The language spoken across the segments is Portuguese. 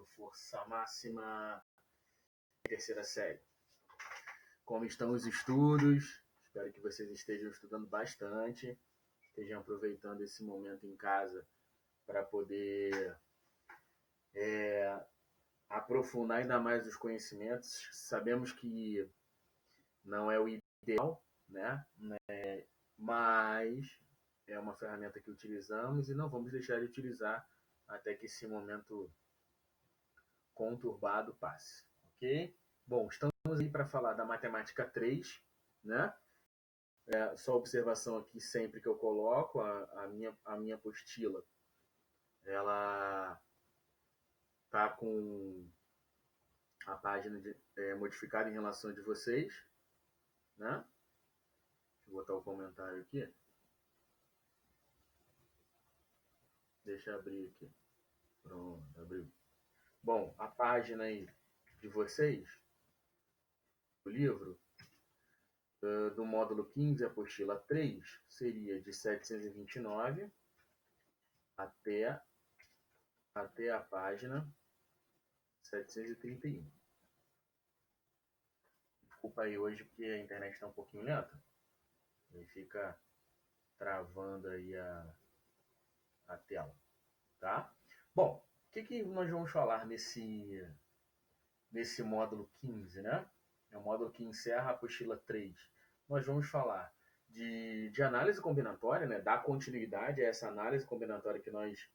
do Força Máxima, terceira série. Como estão os estudos? Espero que vocês estejam estudando bastante, estejam aproveitando esse momento em casa para poder aprofundar ainda mais os conhecimentos. Sabemos que não é o ideal, né? Mas é uma ferramenta que utilizamos e não vamos deixar de utilizar até que esse momento conturbado passe, ok? Bom, estamos aí para falar da matemática 3, né? Só observação aqui sempre que eu coloco a minha apostila, ela tá com a página modificada em relação a de vocês, né? Deixa eu botar o comentário aqui. Deixa eu abrir aqui. Pronto, abriu. Bom, a página aí de vocês, do livro, do módulo 15, apostila 3, seria de 729 até a página 731. Desculpa aí hoje porque a internet está um pouquinho lenta. E fica travando aí a tela, tá? Bom, o que nós vamos falar nesse módulo 15, né? É o módulo que encerra a apostila 3. Nós vamos falar de análise combinatória, né? Dar continuidade a essa análise combinatória que nós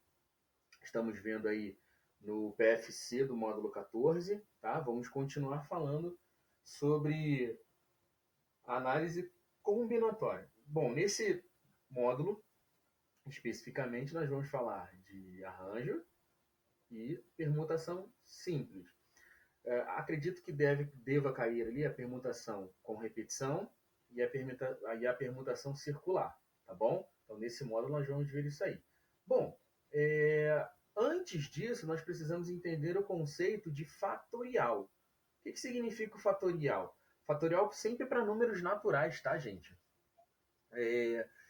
estamos vendo aí no PFC do módulo 14, tá? Vamos continuar falando sobre análise combinatória. Bom, nesse módulo, especificamente, nós vamos falar de arranjo e permutação simples. Acredito que deva cair ali a permutação com repetição e a permutação circular, tá bom? Então, nesse módulo, nós vamos ver isso aí. Bom, antes disso, nós precisamos entender o conceito de fatorial. O que significa o fatorial? Fatorial sempre para números naturais, tá, gente?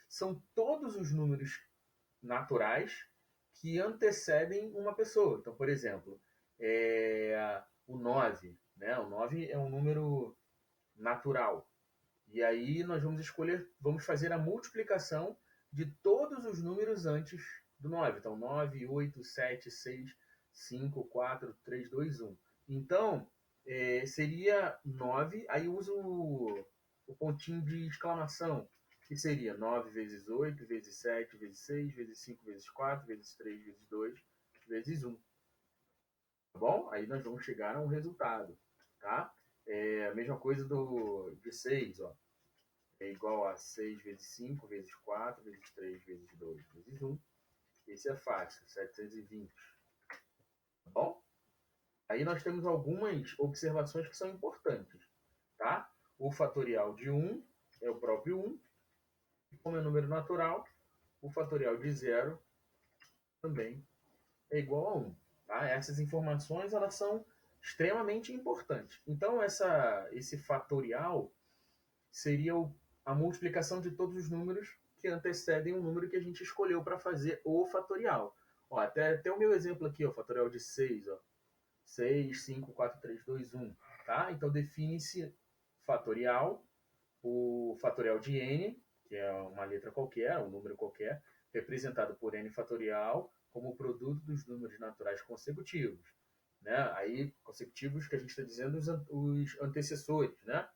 São todos os números naturais que antecedem uma pessoa. Então, por exemplo, o 9, né? O 9 é um número natural. E aí nós vamos fazer a multiplicação de todos os números antes do 9. Então, 9, 8, 7, 6, 5, 4, 3, 2, 1. Então, seria 9, aí eu uso o pontinho de exclamação, que seria 9 vezes 8, vezes 7, vezes 6, vezes 5, vezes 4, vezes 3, vezes 2, vezes 1. Tá bom? Aí nós vamos chegar a um resultado, tá? A mesma coisa de 6, ó. É igual a 6 vezes 5, vezes 4, vezes 3, vezes 2, vezes 1. Esse é fácil, 720. Tá bom? Aí nós temos algumas observações que são importantes, tá? O fatorial de 1 é o próprio 1. E como é número natural, o fatorial de 0 também é igual a 1. Tá? Essas informações elas são extremamente importantes. Então, esse fatorial seria a multiplicação de todos os números que antecedem o número que a gente escolheu para fazer o fatorial. Ó, até o meu exemplo aqui, o fatorial de 6. Ó. 6, 5, 4, 3, 2, 1. Tá? Então, define-se fatorial, o fatorial de n, que é uma letra qualquer, um número qualquer, representado por n fatorial como o produto dos números naturais consecutivos. Né? Aí, consecutivos que a gente está dizendo os antecessores. Né?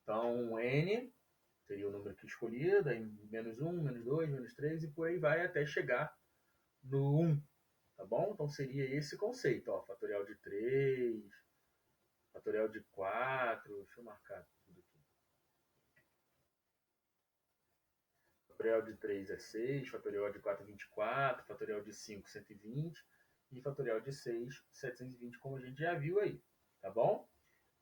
Então, n seria o número que escolhido, aí menos 1, menos 2, menos 3, e por aí vai até chegar no 1. Tá bom? Então, seria esse conceito. Ó, fatorial de 3, fatorial de 4, deixa eu marcar tudo aqui. Fatorial de 3 é 6, fatorial de 4 é 24, fatorial de 5 120 e fatorial de 6 720, como a gente já viu aí, tá bom?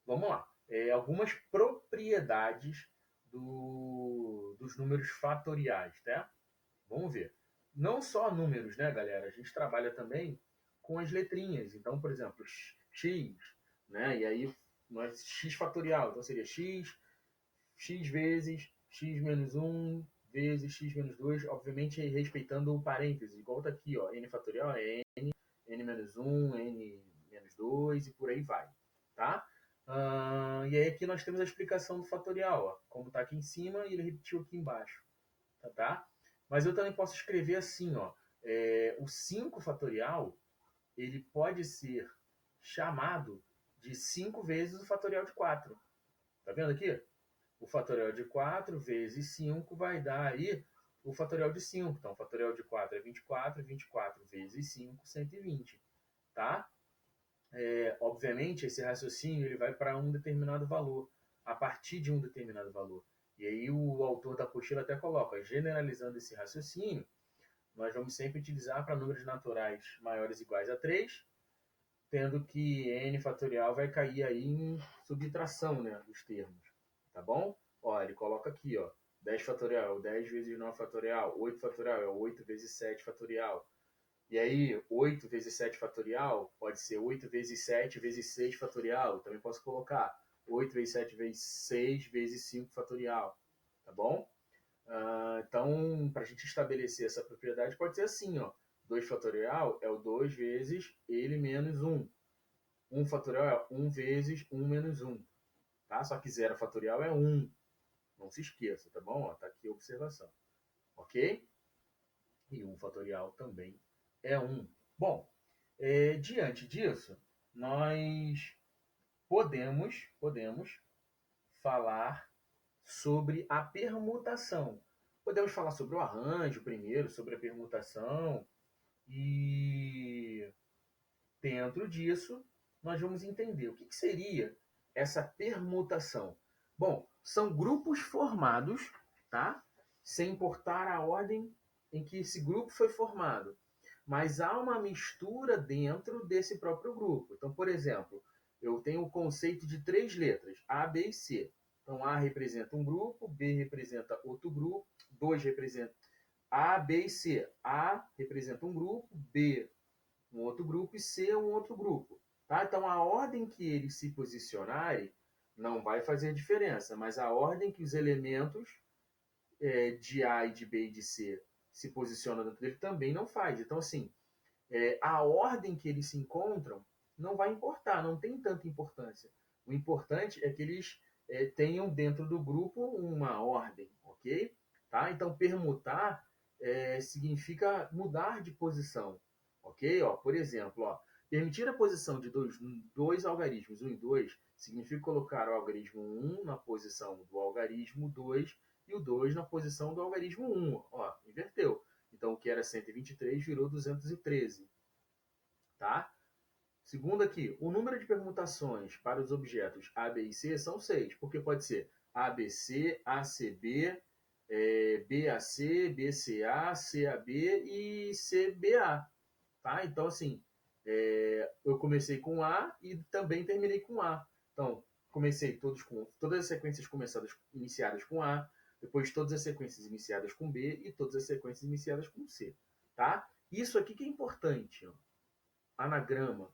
Vamos lá. Algumas propriedades dos números fatoriais, tá? Vamos ver. Não só números, né, galera? A gente trabalha também com as letrinhas. Então, por exemplo, x, né? E aí, x fatorial. Então, seria x vezes x menos 1 vezes x menos 2, obviamente respeitando o parênteses, igual está aqui, ó, n fatorial é n, n-1, n-2 e por aí vai, tá? E aí aqui nós temos a explicação do fatorial, ó, como está aqui em cima e ele repetiu aqui embaixo, tá? Mas eu também posso escrever assim, ó, o 5 fatorial, ele pode ser chamado de 5 vezes o fatorial de 4. Tá vendo aqui? O fatorial de 4 vezes 5 vai dar aí o fatorial de 5. Então, o fatorial de 4 é 24, 24 vezes 5, 120. Tá? Obviamente, esse raciocínio ele vai para um determinado valor, a partir de um determinado valor. E aí o autor da apostila até coloca, generalizando esse raciocínio, nós vamos sempre utilizar para números naturais maiores ou iguais a 3, tendo que n fatorial vai cair aí em subtração, né, dos termos, tá bom? Ó, ele coloca aqui, ó, 10 fatorial é 10 vezes 9 fatorial, 8 fatorial é 8 vezes 7 fatorial. E aí, 8 vezes 7 fatorial pode ser 8 vezes 7 vezes 6 fatorial. Eu também posso colocar 8 vezes 7 vezes 6 vezes 5 fatorial, tá bom? Então, para a gente estabelecer essa propriedade, pode ser assim, ó. 2 fatorial é o 2 vezes ele menos 1. 1 fatorial é 1 vezes 1 menos 1. Tá? Só que 0 fatorial é 1. Não se esqueça, tá bom? Ó, tá aqui a observação. Ok? E 1 fatorial também é 1. Bom, diante disso, nós podemos falar sobre a permutação. Podemos falar sobre o arranjo primeiro, sobre a permutação, e dentro disso nós vamos entender o que seria essa permutação. Bom, são grupos formados, tá? Sem importar a ordem em que esse grupo foi formado. Mas há uma mistura dentro desse próprio grupo. Então, por exemplo, eu tenho o conceito de 3 letras, A, B e C. Então, A representa um grupo, B representa outro grupo, 2 representa A, B e C. A representa um grupo, B um outro grupo e C um outro grupo. Tá? Então, a ordem que eles se posicionarem não vai fazer diferença, mas a ordem que os elementos de A e de B e de C se posicionam dentro dele também não faz. Então, assim, a ordem que eles se encontram não vai importar, não tem tanta importância. O importante é que eles tenham dentro do grupo uma ordem, ok? Tá? Então, permutar significa mudar de posição, ok? Ó, por exemplo, ó, permitir a posição de dois algarismos, 1 e 2, significa colocar o algarismo 1 na posição do algarismo 2 e o 2 na posição do algarismo 1. Ó, inverteu. Então, o que era 123 virou 213. Tá? Segundo aqui, o número de permutações para os objetos A, B e C são 6, porque pode ser ABC, ACB, BAC, BCA, CAB e CBA. Tá? Então, assim, eu comecei com A e também terminei com A. Então, comecei todas as sequências iniciadas com A, depois todas as sequências iniciadas com B e todas as sequências iniciadas com C. Tá? Isso aqui que é importante, ó. Anagrama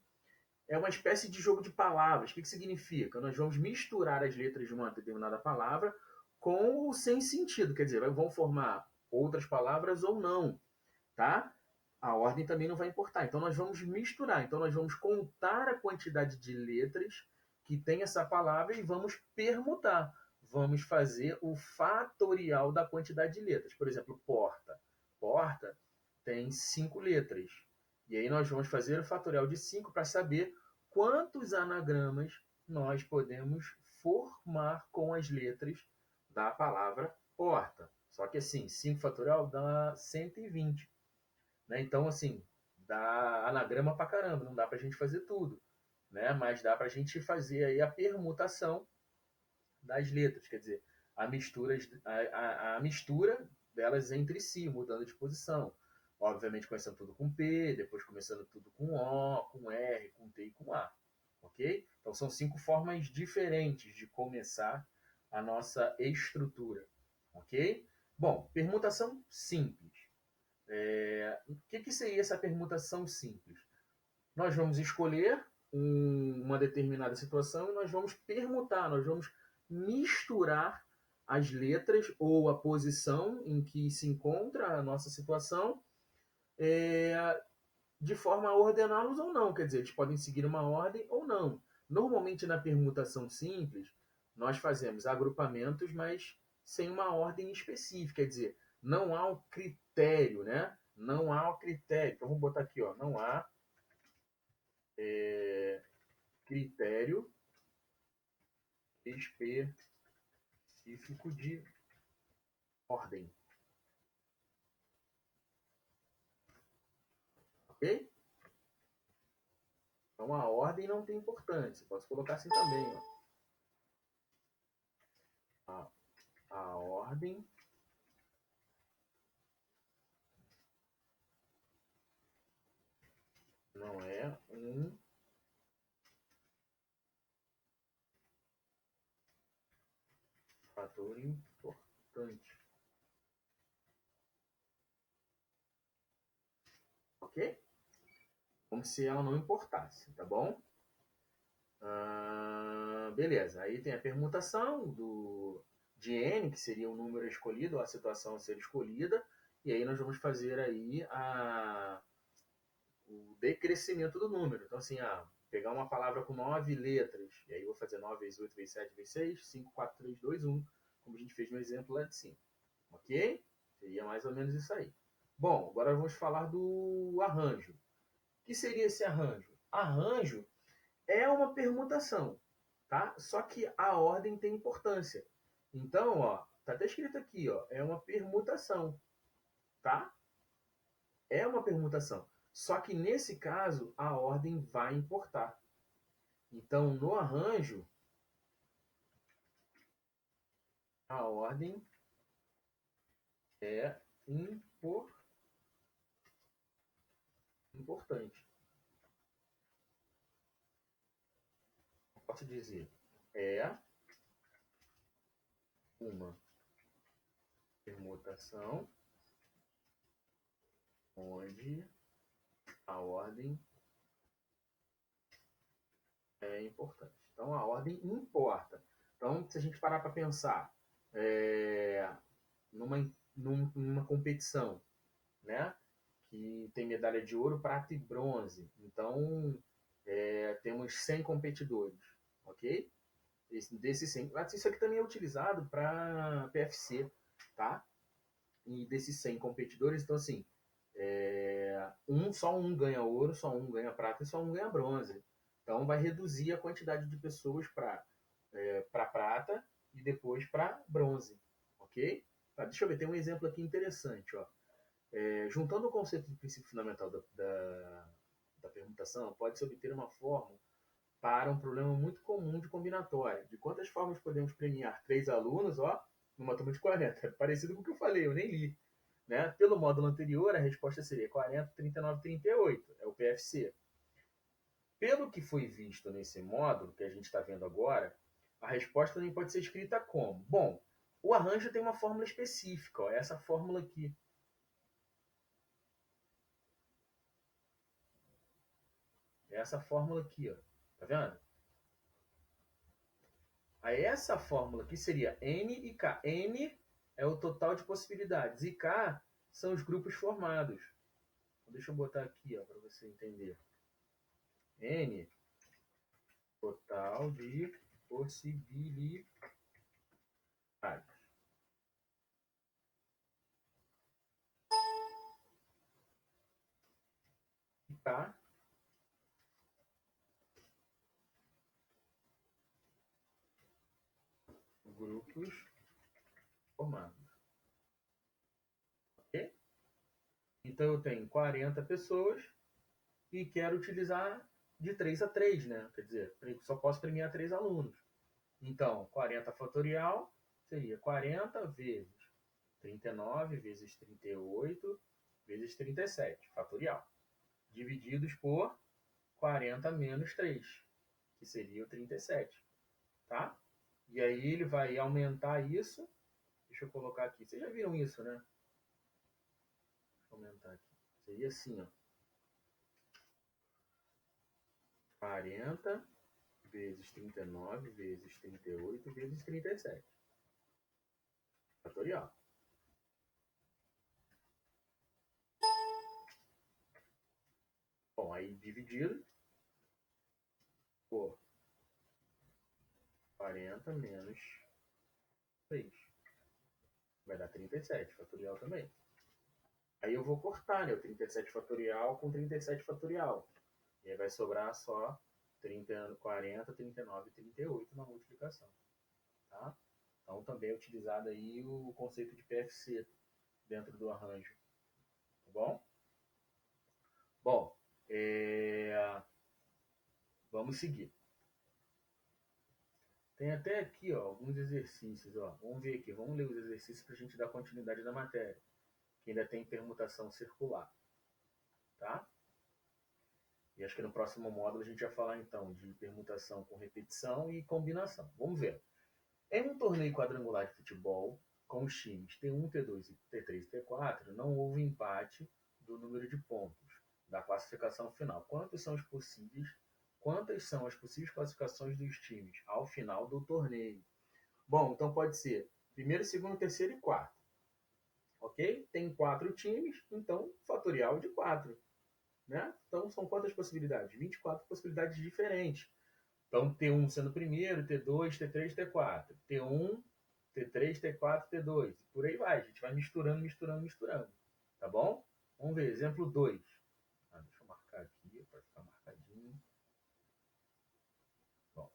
é uma espécie de jogo de palavras. O que significa? Nós vamos misturar as letras de uma determinada palavra com o sem sentido. Quer dizer, vão formar outras palavras ou não. Tá? A ordem também não vai importar. Então, nós vamos misturar. Então, nós vamos contar a quantidade de letras que tem essa palavra e vamos permutar. Vamos fazer o fatorial da quantidade de letras. Por exemplo, porta. Porta tem 5 letras. E aí nós vamos fazer o fatorial de 5 para saber quantos anagramas nós podemos formar com as letras da palavra porta. Só que assim, 5 fatorial dá 120. Né? Então, assim, dá anagrama pra caramba, não dá pra gente fazer tudo. Né? Mas dá pra gente fazer aí a permutação das letras, quer dizer, a mistura delas entre si, mudando de posição. Obviamente começando tudo com P, depois começando tudo com O, com R, com T e com A. Ok? Então são 5 formas diferentes de começar a nossa estrutura. Ok? Bom, permutação simples. O que seria essa permutação simples? Nós vamos escolher uma determinada situação e nós vamos permutar, nós vamos misturar as letras ou a posição em que se encontra a nossa situação de forma a ordená-los ou não. Quer dizer, eles podem seguir uma ordem ou não. Normalmente, na permutação simples, nós fazemos agrupamentos, mas sem uma ordem específica. Quer dizer, não há um critério, né? Não há um critério. Então, vamos botar aqui, ó, não há critério específico de ordem. Ok? Então, a ordem não tem importância. Posso colocar assim também, ó. A ordem não é um fator importante. Ok? Como se ela não importasse, tá bom? Beleza. Aí tem a permutação de n, que seria o número escolhido, ou a situação a ser escolhida. E aí nós vamos fazer aí o decrescimento do número. Então, assim, pegar uma palavra com 9 letras, e aí eu vou fazer 9 vezes 8 vezes 7 vezes 6, 5, 4, 3, 2, 1, como a gente fez no exemplo lá de cima. Ok? Seria mais ou menos isso aí. Bom, agora vamos falar do arranjo. O que seria esse arranjo? Arranjo é uma permutação, tá? Só que a ordem tem importância. Então, ó, tá até escrito aqui, ó, é uma permutação, tá? É uma permutação. Só que nesse caso, a ordem vai importar. Então, no arranjo, a ordem é importante. Posso dizer, é uma permutação onde a ordem é importante. Então, a ordem importa. Então, se a gente parar para pensar numa competição, né, que tem medalha de ouro, prata e bronze. Então, temos 100 competidores, ok? Desses 100, isso aqui também é utilizado para PFC, tá? E desses 100 competidores, então assim, só um ganha ouro, só um ganha prata e só um ganha bronze. Então vai reduzir a quantidade de pessoas para prata e depois para bronze, ok? Deixa eu ver, tem um exemplo aqui interessante, ó. Juntando o conceito de princípio fundamental da permutação, pode-se obter uma fórmula para um problema muito comum de combinatória. De quantas formas podemos premiar 3 alunos, ó, numa turma de 40? Parecido com o que eu falei, eu nem li. Né? Pelo módulo anterior, a resposta seria 40, 39, 38. É o PFC. Pelo que foi visto nesse módulo, que a gente está vendo agora, a resposta também pode ser escrita como? Bom, o arranjo tem uma fórmula específica, ó, essa fórmula aqui. Essa fórmula aqui, ó. Tá vendo? Aí essa fórmula aqui seria N e K. N é o total de possibilidades e K são os grupos formados. Deixa eu botar aqui para você entender. N, total de possibilidades. E K, grupos formados. Ok? Então eu tenho 40 pessoas e quero utilizar de 3 a 3, né? Quer dizer, só posso premiar 3 alunos. Então, 40 fatorial seria 40 vezes 39 vezes 38 vezes 37, fatorial. Divididos por 40 menos 3, que seria o 37. Tá? E aí ele vai aumentar isso. Deixa eu colocar aqui. Vocês já viram isso, né? Deixa eu aumentar aqui. Seria assim, ó. 40 vezes 39 vezes 38 vezes 37. Fatorial. Bom, aí dividido por 40 menos 3. Vai dar 37 fatorial também. Aí eu vou cortar, né? O 37 fatorial com 37 fatorial. E aí vai sobrar só 30, 40, 39 e 38 na multiplicação. Tá? Então também é utilizado aí o conceito de PFC dentro do arranjo. Tá bom? Bom, vamos seguir. Tem até aqui ó, alguns exercícios. Ó. Vamos ver aqui, vamos ler os exercícios para a gente dar continuidade na matéria. Que ainda tem permutação circular. Tá? E acho que no próximo módulo a gente vai falar então de permutação com repetição e combinação. Vamos ver. Em um torneio quadrangular de futebol, com os times T1, T2, T3 e T4, não houve empate do número de pontos da classificação final. Quantas são as possíveis classificações dos times ao final do torneio? Bom, então pode ser primeiro, segundo, terceiro e quarto. Ok? Tem 4 times, então fatorial de 4. Né? Então são quantas possibilidades? 24 possibilidades diferentes. Então T1 sendo primeiro, T2, T3, T4. T1, T3, T4, T2. Por aí vai. A gente vai misturando, misturando, misturando. Tá bom? Vamos ver. Exemplo 2. Deixa eu marcar aqui para ficar marcadinho. Bom.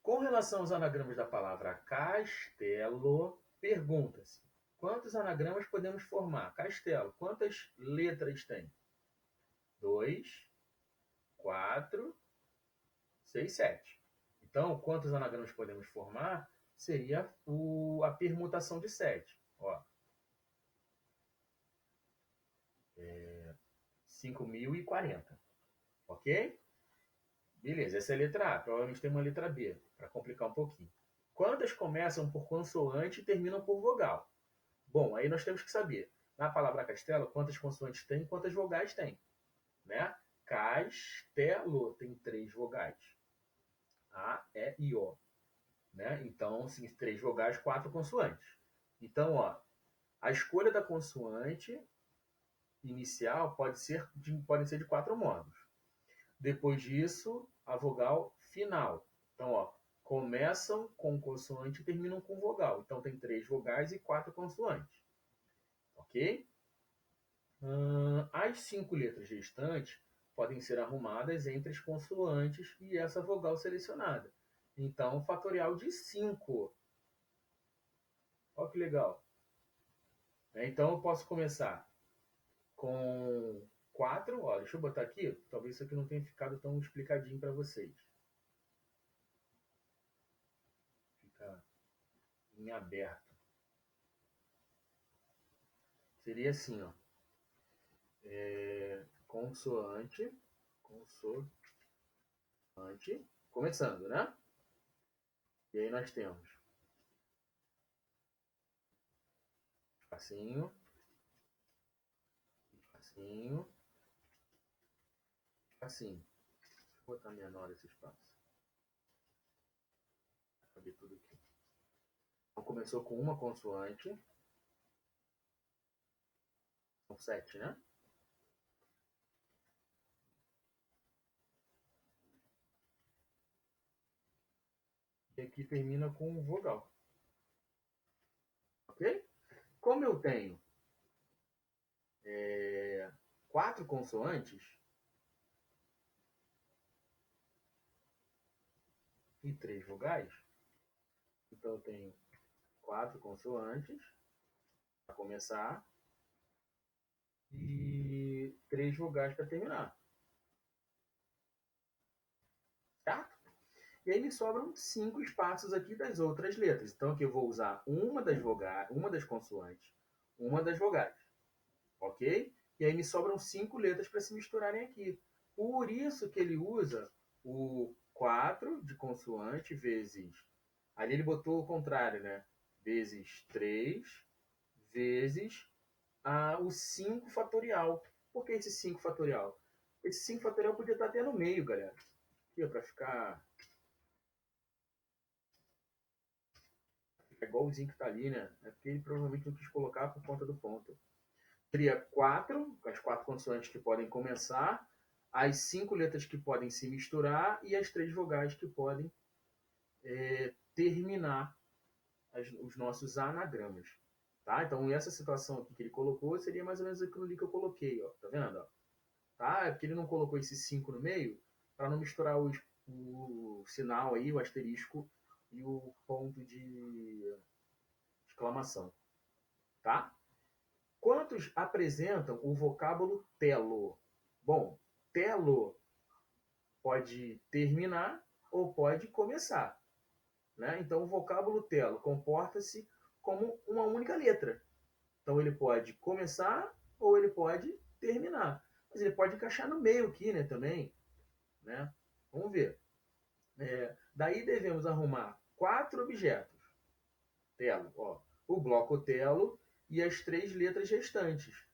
Com relação aos anagramas da palavra castelo, pergunta-se: quantos anagramas podemos formar? Castelo, quantas letras tem? 2, 4, 6, 7. Então, quantos anagramas podemos formar? Seria a permutação de 7. Ó, 5.040. Ok? Beleza, essa é a letra A. Provavelmente tem uma letra B, para complicar um pouquinho. Quantas começam por consoante e terminam por vogal? Bom, aí nós temos que saber, na palavra castelo, quantas consoantes tem e quantas vogais tem. Né? Castelo tem 3 vogais. A, E e O. Né? Então, 3 vogais, 4 consoantes. Então, ó, a escolha da consoante inicial pode ser de 4 modos. Depois disso, a vogal final. Então, ó, começam com consoante e terminam com vogal. Então, tem 3 vogais e 4 consoantes. Ok? As 5 letras restantes podem ser arrumadas entre as consoantes e essa vogal selecionada. Então, fatorial de 5. Olha que legal. Então, eu posso começar com 4. Ó, deixa eu botar aqui. Talvez isso aqui não tenha ficado tão explicadinho para vocês. Fica em aberto. Seria assim, ó. Consoante, começando, né? E aí nós temos espacinho, espacinho, espacinho. Deixa eu botar menor esse espaço. Vou caber tudo aqui. Então começou com uma consoante. São 7, né? E aqui termina com vogal. Ok? Como eu tenho 4 consoantes e 3 vogais, então eu tenho 4 consoantes para começar e 3 vogais para terminar. Certo? E aí me sobram 5 espaços aqui das outras letras. Então aqui eu vou usar uma das vogais, uma das consoantes, uma das vogais. Ok? E aí me sobram 5 letras para se misturarem aqui. Por isso que ele usa o 4 de consoante vezes. Ali ele botou o contrário, né? Vezes 3 vezes o 5 fatorial. Por que esse 5 fatorial? Esse 5 fatorial podia estar até no meio, galera. Aqui, para ficar igualzinho que está ali, né? É porque ele provavelmente não quis colocar por conta do ponto. Seria 4, as 4 consoantes que podem começar, as 5 letras que podem se misturar e as 3 vogais que podem terminar os nossos anagramas. Tá? Então, essa situação aqui que ele colocou seria mais ou menos aquilo ali que eu coloquei. Ó. Tá vendo? Ó? Tá? É porque ele não colocou esse 5 no meio para não misturar o sinal aí, o asterisco e o ponto de exclamação. Tá? Quantos apresentam o vocábulo telo? Bom, telo pode terminar ou pode começar. Né? Então, o vocábulo telo comporta-se como uma única letra. Então, ele pode começar ou ele pode terminar. Mas ele pode encaixar no meio aqui, né, também. Né? Vamos ver. Daí devemos arrumar 4 objetos. Telo, ó, o bloco telo e as 3 letras restantes.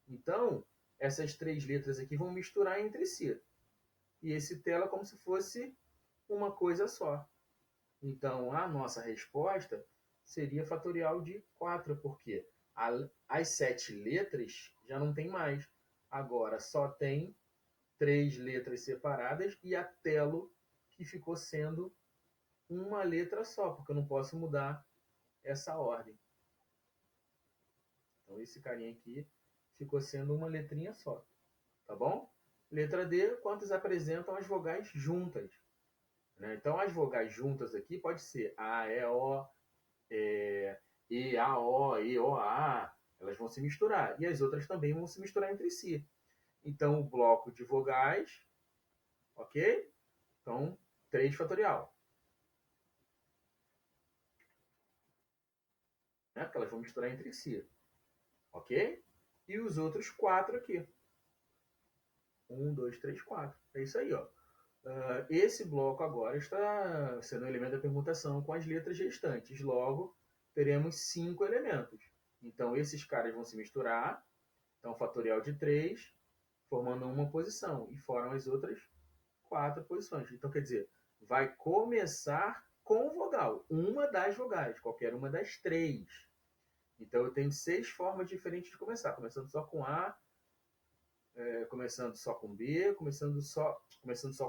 Então, essas 3 letras aqui vão misturar entre si. E esse telo é como se fosse uma coisa só. Então, a nossa resposta seria fatorial de 4, porque as 7 letras já não tem mais. Agora só tem 3 letras separadas e a telo que ficou sendo uma letra só, porque eu não posso mudar essa ordem. Então, esse carinha aqui ficou sendo uma letrinha só. Tá bom? Letra D, quantas apresentam as vogais juntas? Né? Então, as vogais juntas aqui pode ser A, E, O, E, A, O, E, O, A. Elas vão se misturar. E as outras também vão se misturar entre si. Então, o bloco de vogais, ok? Então, 3 fatorial. Né? Porque elas vão misturar entre si. Ok? E os outros 4 aqui. 1, 2, 3, 4. É isso aí, ó. Esse bloco agora está sendo um elemento da permutação com as letras restantes. Logo, teremos 5 elementos. Então, esses caras vão se misturar. Então, fatorial de 3, formando uma posição. E formam as outras 4 posições. Então, quer dizer, vai começar com vogal. Uma das vogais, qualquer uma das 3. Então, eu tenho 6 formas diferentes de começar. Começando só com A, começando só com B, começando só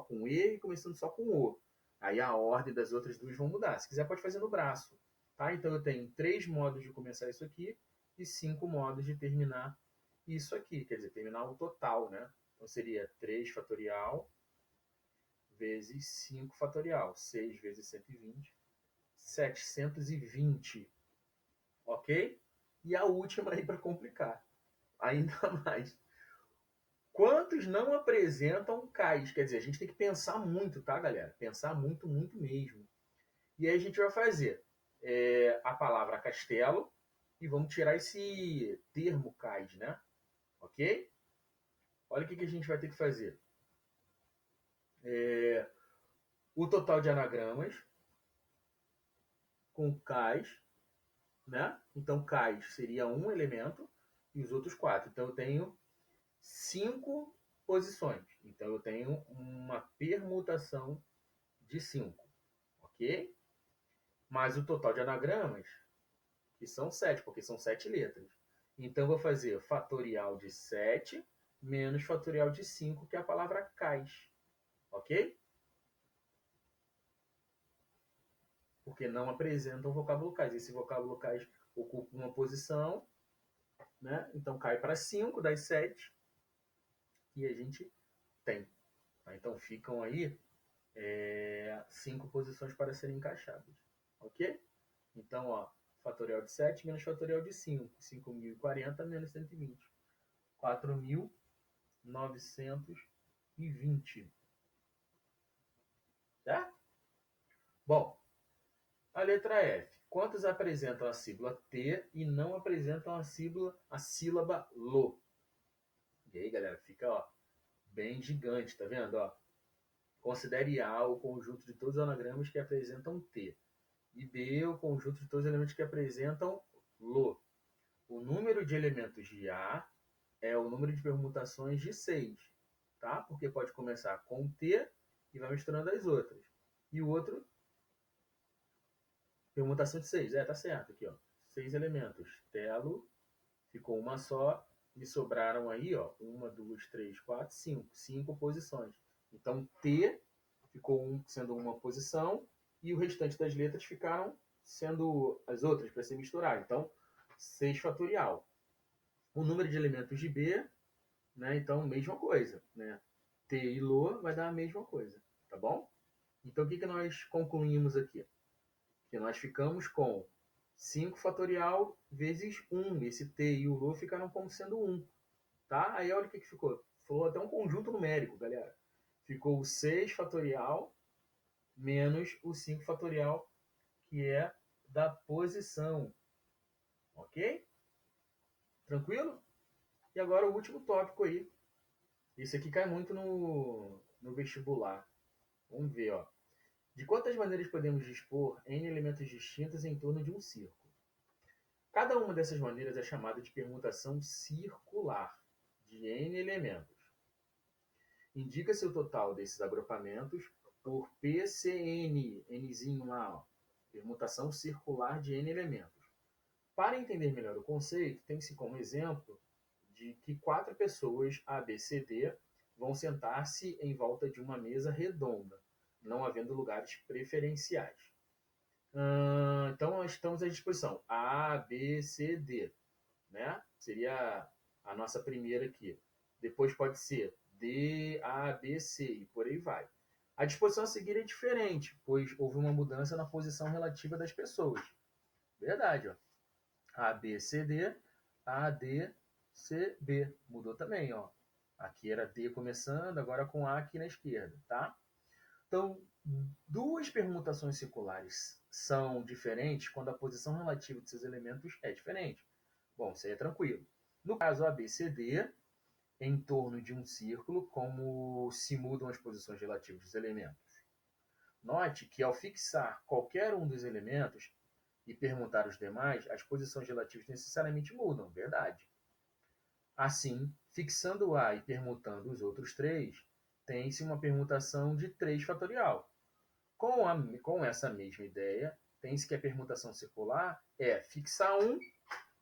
com E e começando só com O. Aí a ordem das outras duas vão mudar. Se quiser, pode fazer no braço. Tá? Então eu tenho 3 modos de começar isso aqui e 5 modos de terminar isso aqui. Quer dizer, terminar o total. Né? Então seria 3 fatorial vezes 5 fatorial. 6 vezes 120. 720. Ok? E a última aí para complicar. Ainda mais. Quantos não apresentam cais? Quer dizer, a gente tem que pensar muito, tá, galera? Pensar muito, muito mesmo. E aí a gente vai fazer a palavra castelo e vamos tirar esse termo cais, né? Ok? Olha o que a gente vai ter que fazer. O total de anagramas com cais, né? Então, cais seria um elemento e os outros 4. Então, eu tenho 5 posições. Então, eu tenho uma permutação de 5, ok? Mais o total de anagramas, que são 7, porque são 7 letras. Então, eu vou fazer fatorial de 7 menos fatorial de 5, que é a palavra cais, ok? Porque não apresentam vocábulo cais. Esse vocábulo cais ocupa uma posição, né? Então, cai para 5 das 7 que a gente tem. Tá? Então, ficam aí 5 posições para serem encaixadas, ok? Então, ó, fatorial de 7 menos fatorial de 5. 5.040 menos 120. 4.920. Tá? Bom, a letra F. Quantos apresentam a sílaba T e não apresentam a sílaba LO? E aí, galera, fica ó, bem gigante, tá vendo? Ó, considere A o conjunto de todos os anagramas que apresentam T. E B o conjunto de todos os elementos que apresentam LO. O número de elementos de A é o número de permutações de 6, tá? Porque pode começar com T e vai misturando as outras. E o outro, permutação de 6. Tá certo aqui, ó. 6 elementos. Telo, ficou uma só. me sobraram aí, ó, 1, 2, 3, 4, 5. 5 posições. Então, T ficou sendo uma posição e o restante das letras ficaram sendo as outras para se misturar. Então, 6 fatorial. O número de elementos de B, né? Então, mesma coisa, né? T e Lô vai dar a mesma coisa, tá bom? Então, o que nós concluímos aqui? Que nós ficamos com 5 fatorial vezes 1. Esse T e o Lô ficaram como sendo 1. Tá? Aí olha o que ficou. Ficou até um conjunto numérico, galera. Ficou o 6 fatorial menos o 5 fatorial, que é da posição. Ok? Tranquilo? E agora o último tópico aí. Isso aqui cai muito no vestibular. Vamos ver, ó. De quantas maneiras podemos dispor N elementos distintos em torno de um círculo? Cada uma dessas maneiras é chamada de permutação circular de N elementos. Indica-se o total desses agrupamentos por PCN, Nzinho lá, ó, permutação circular de N elementos. Para entender melhor o conceito, tem-se como exemplo de que 4 pessoas A, B, C, D vão sentar-se em volta de uma mesa redonda, não havendo lugares preferenciais. Então, nós estamos à disposição. A, B, C, D. Né? Seria a nossa primeira aqui. Depois pode ser D, A, B, C e por aí vai. A disposição a seguir é diferente, pois houve uma mudança na posição relativa das pessoas. Verdade, ó. A, B, C, D, A, D, C, B. Mudou também, ó. Aqui era D começando, agora com A aqui na esquerda, tá? Então, duas permutações circulares são diferentes quando a posição relativa de seus elementos é diferente. Bom, isso aí é tranquilo. No caso ABCD, em torno de um círculo, como se mudam as posições relativas dos elementos. Note que ao fixar qualquer um dos elementos e permutar os demais, as posições relativas necessariamente mudam, verdade. Assim, fixando A e permutando os outros 3, tem-se uma permutação de 3 fatorial. Com essa mesma ideia, tem-se que a permutação circular é fixar um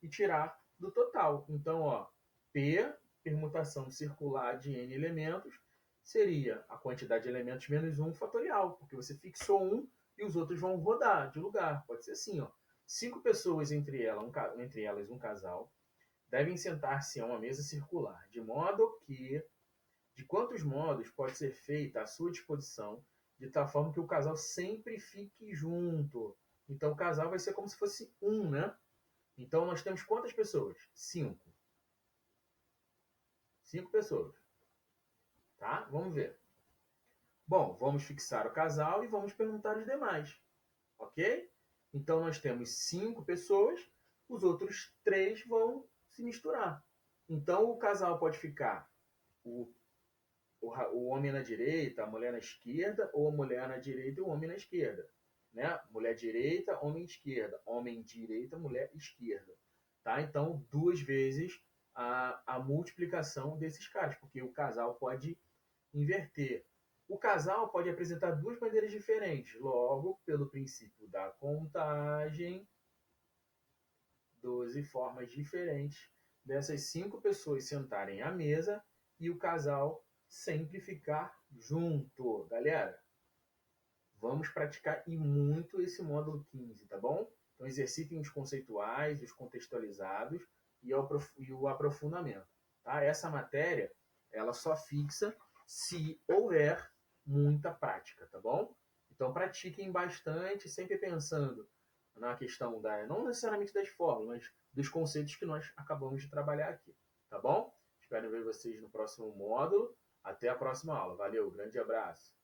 e tirar do total. Então, ó, P, permutação circular de N elementos, seria a quantidade de elementos menos 1 fatorial, porque você fixou um e os outros vão rodar de lugar. Pode ser assim, ó. 5 pessoas, entre elas um casal, devem sentar-se a uma mesa circular, de modo que, de quantos modos pode ser feita à sua disposição, de tal forma que o casal sempre fique junto. Então, o casal vai ser como se fosse um, né? Então, nós temos quantas pessoas? 5. 5 pessoas. Tá? Vamos ver. Bom, vamos fixar o casal e vamos perguntar os demais. Ok? Então, nós temos 5 pessoas, os outros 3 vão se misturar. Então, o casal pode ficar o homem na direita, a mulher na esquerda, ou a mulher na direita e o homem na esquerda. Né? Mulher direita, homem esquerda. Homem direita, mulher esquerda. Tá? Então, 2 vezes a multiplicação desses caras, porque o casal pode inverter. O casal pode apresentar 2 maneiras diferentes. Logo, pelo princípio da contagem, 12 formas diferentes dessas 5 pessoas sentarem à mesa e o casal sempre ficar junto. Galera, vamos praticar e muito esse módulo 15, tá bom? Então exercitem os conceituais, os contextualizados e o aprofundamento. Tá? Essa matéria, ela só fixa se houver muita prática, tá bom? Então pratiquem bastante, sempre pensando na questão não necessariamente das fórmulas, mas dos conceitos que nós acabamos de trabalhar aqui, tá bom? Espero ver vocês no próximo módulo. Até a próxima aula. Valeu, grande abraço.